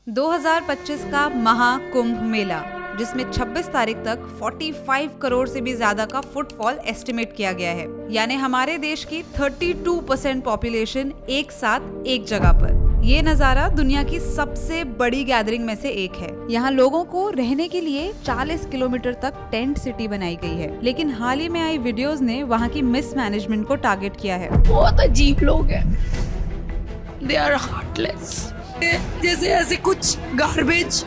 2025 का महाकुंभ मेला, जिसमें 26 तारीख तक 45 करोड़ से भी ज्यादा का फुटफॉल एस्टिमेट किया गया है। यानी हमारे देश की 32% पॉपुलेशन एक साथ एक जगह पर। ये नजारा दुनिया की सबसे बड़ी गैदरिंग में से एक है। यहाँ लोगों को रहने के लिए 40 किलोमीटर तक टेंट सिटी बनाई गई है, लेकिन हाल ही में आई वीडियोस ने वहाँ की मिसमैनेजमेंट को टारगेट किया है। बहुत अजीब लोग हैं, दे आर हार्टलेस, जैसे ऐसे कुछ गार्बेज,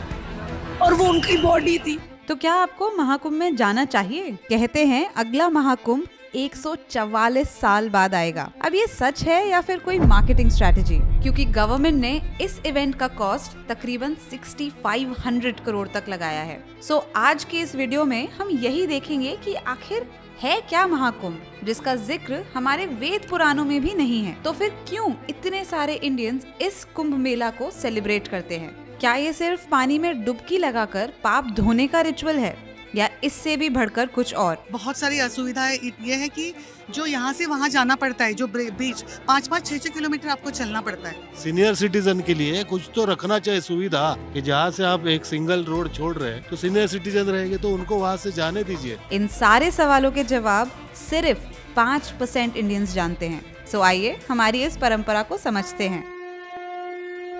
और वो उनकी बॉडी थी। तो क्या आपको महाकुंभ में जाना चाहिए? कहते हैं अगला महाकुंभ 144 साल बाद आएगा। अब ये सच है या फिर कोई मार्केटिंग स्ट्रेटेजी? क्योंकि गवर्नमेंट ने इस इवेंट का कॉस्ट तकरीबन 6500 करोड़ तक लगाया है। सो आज के इस वीडियो में हम यही देखेंगे कि आखिर है क्या महाकुंभ, जिसका जिक्र हमारे वेद पुराणों में भी नहीं है। तो फिर क्यों इतने सारे इंडियंस इस कुंभ मेला को सेलिब्रेट करते हैं? क्या ये सिर्फ पानी में डुबकी लगाकर पाप धोने का रिचुअल है, या इससे भी बढ़कर कुछ और? बहुत सारी असुविधाएं ये है कि जो यहाँ से वहाँ जाना पड़ता है, जो ब्रिज 5-6 किलोमीटर आपको चलना पड़ता है। सीनियर सिटीजन के लिए कुछ तो रखना चाहिए सुविधा, कि जहाँ से आप एक सिंगल रोड छोड़ रहे हैं तो सीनियर सिटीजन रहेंगे तो उनको वहाँ से जाने दीजिए। इन सारे सवालों के जवाब सिर्फ 5% इंडियंस जानते हैं। सो आइए हमारी इस परंपरा को समझते हैं।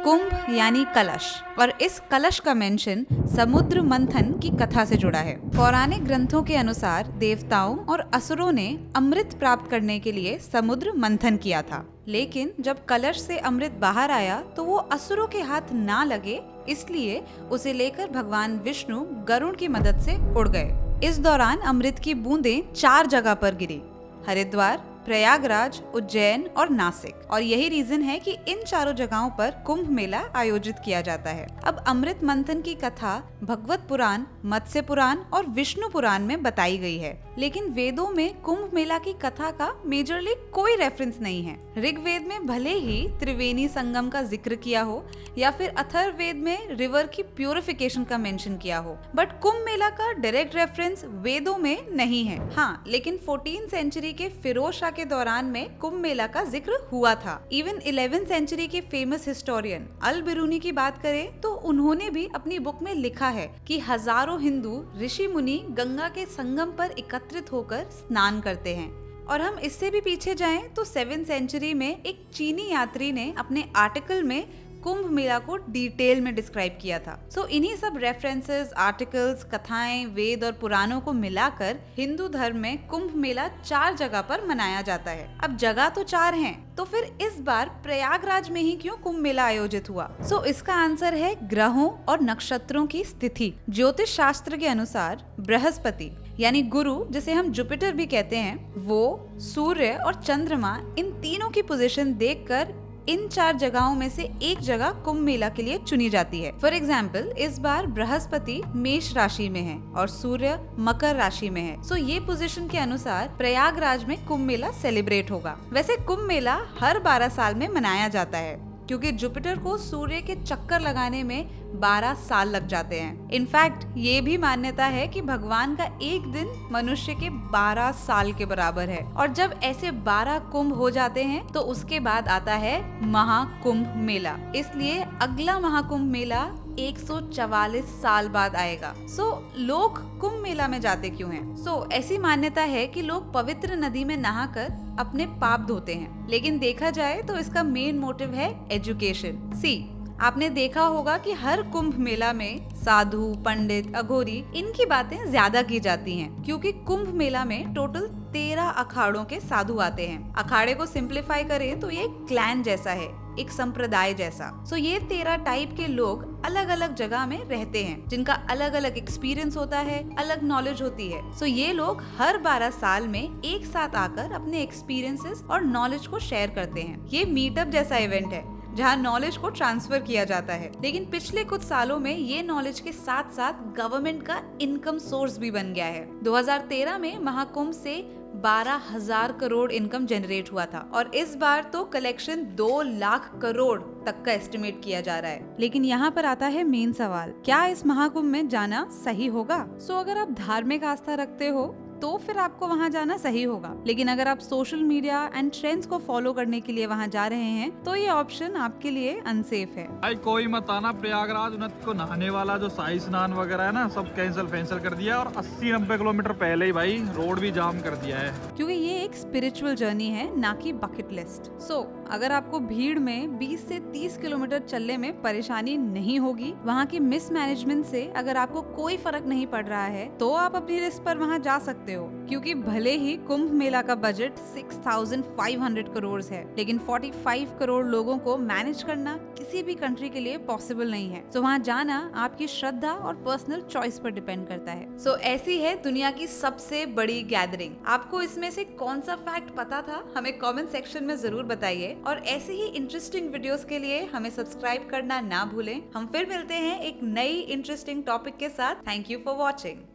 कुंभ यानी कलश, और इस कलश का मेंशन समुद्र मंथन की कथा से जुड़ा है। पौराणिक ग्रंथों के अनुसार देवताओं और असुरों ने अमृत प्राप्त करने के लिए समुद्र मंथन किया था, लेकिन जब कलश से अमृत बाहर आया तो वो असुरों के हाथ ना लगे, इसलिए उसे लेकर भगवान विष्णु गरुड़ की मदद से उड़ गए। इस दौरान अमृत की बूंदें 4 जगह पर गिरी: हरिद्वार, प्रयागराज, उज्जैन और नासिक। और यही रीजन है कि इन चारों जगहों पर कुंभ मेला आयोजित किया जाता है। अब अमृत मंथन की कथा भगवत पुराण, मत्स्य पुराण और विष्णु पुराण में बताई गई है, लेकिन वेदों में कुंभ मेला की कथा का मेजरली कोई रेफरेंस नहीं है। ऋग्वेद में भले ही त्रिवेणी संगम का जिक्र किया हो, या फिर अथर्ववेद में रिवर की प्यूरिफिकेशन का मेंशन किया हो, बट कुंभ मेला का डायरेक्ट रेफरेंस वेदों में नहीं है। हाँ, लेकिन 14th सेंचुरी के फिरोज शाह के दौरान में कुंभ मेला का जिक्र हुआ था। इवन 11th सेंचुरी के फेमस हिस्टोरियन अल बिरूनी की बात करें तो उन्होंने भी अपनी बुक में लिखा है कि हजारों हिंदू ऋषि मुनि गंगा के संगम पर एकत्रित होकर स्नान करते हैं। और हम इससे भी पीछे जाएं तो 7th सेंचुरी में एक चीनी यात्री ने अपने आर्टिकल में कुंभ मेला को डिटेल में डिस्क्राइब किया था। सो इन्हीं सब रेफरेंसेस, आर्टिकल्स, कथाएं, वेद और पुराणों को मिलाकर हिंदू धर्म में कुंभ मेला 4 जगह पर मनाया जाता है। अब जगह तो 4 हैं, तो फिर इस बार प्रयागराज में ही क्यों कुंभ मेला आयोजित हुआ? सो इसका आंसर है ग्रहों और नक्षत्रों की स्थिति। ज्योतिष शास्त्र के अनुसार बृहस्पति यानी गुरु, जिसे हम जुपिटर भी कहते हैं, वो सूर्य और चंद्रमा, इन तीनों की पोजीशन देखकर इन 4 जगहों में से एक जगह कुंभ मेला के लिए चुनी जाती है। फॉर एग्जाम्पल, इस बार बृहस्पति मेष राशि में है और सूर्य मकर राशि में है। सो ये पोजीशन के अनुसार प्रयागराज में कुंभ मेला सेलिब्रेट होगा। वैसे कुंभ मेला हर 12 साल में मनाया जाता है, क्योंकि जुपिटर को सूर्य के चक्कर लगाने में 12 साल लग जाते हैं। इनफैक्ट ये भी मान्यता है कि भगवान का एक दिन मनुष्य के 12 साल के बराबर है। और जब ऐसे 12 कुंभ हो जाते हैं तो उसके बाद आता है महाकुंभ मेला। इसलिए अगला महाकुंभ मेला 144 साल बाद आएगा। सो लोग कुंभ मेला में जाते क्यों हैं? सो ऐसी मान्यता है कि लोग पवित्र नदी में नहाकर अपने पाप धोते हैं, लेकिन देखा जाए तो इसका मेन मोटिव है एजुकेशन। आपने देखा होगा कि हर कुंभ मेला में साधु, पंडित, अघोरी, इनकी बातें ज्यादा की जाती हैं, क्योंकि कुंभ मेला में टोटल 13 अखाड़ों के साधु आते हैं। अखाड़े को सिंप्लीफाई करें तो ये एक क्लैन जैसा है, एक संप्रदाय जैसा। सो ये 13 टाइप के लोग अलग अलग जगह में रहते हैं, जिनका अलग अलग एक्सपीरियंस होता है, अलग नॉलेज होती है। सो ये लोग हर 12 साल में एक साथ आकर अपने एक्सपीरियंसेस और नॉलेज को शेयर करते हैं। ये मीटअप जैसा इवेंट है, जहाँ नॉलेज को ट्रांसफर किया जाता है। लेकिन पिछले कुछ सालों में ये नॉलेज के साथ साथ गवर्नमेंट का इनकम सोर्स भी बन गया है। 2013 में महाकुंभ से 12,000 करोड़ इनकम जनरेट हुआ था, और इस बार तो कलेक्शन 2 लाख करोड़ तक का एस्टिमेट किया जा रहा है। लेकिन यहाँ पर आता है मेन सवाल, क्या इस महाकुंभ में जाना सही होगा? सो अगर आप धार्मिक आस्था रखते हो तो फिर आपको वहाँ जाना सही होगा। लेकिन अगर आप सोशल मीडिया एंड ट्रेंड्स को फॉलो करने के लिए वहाँ जा रहे हैं तो ये ऑप्शन आपके लिए अनसेफ है। भाई कोई मत आना प्रयागराज उन्नत को नहाने वाला जो शाही स्नान वगैरह है ना, सब कैंसिल कर दिया और 80-90 किलोमीटर पहले ही भाई रोड भी जाम कर दिया है, क्योंकि ये एक स्पिरिचुअल जर्नी है, ना कि बकेट लिस्ट। सो अगर आपको भीड़ में 20 से 30 किलोमीटर चलने में परेशानी नहीं होगी, वहाँ की मिसमैनेजमेंट से अगर आपको कोई फर्क नहीं पड़ रहा है, तो आप अपनी रिस्क पर वहाँ जा सकते हो। क्योंकि भले ही कुंभ मेला का बजट 6,500 करोड़ है, लेकिन 45 करोड़ लोगों को मैनेज करना किसी भी कंट्री के लिए पॉसिबल नहीं है। तो वहाँ जाना आपकी श्रद्धा और पर्सनल चॉइस पर डिपेंड करता है। सो ऐसी है दुनिया की सबसे बड़ी गैदरिंग। आपको इसमें से कौन सा फैक्ट पता था, हमें कमेंट सेक्शन में जरूर बताइए। और ऐसे ही इंटरेस्टिंग वीडियोस के लिए हमें सब्सक्राइब करना ना भूलें। हम फिर मिलते हैं एक नई इंटरेस्टिंग टॉपिक के साथ। Thank you for watching.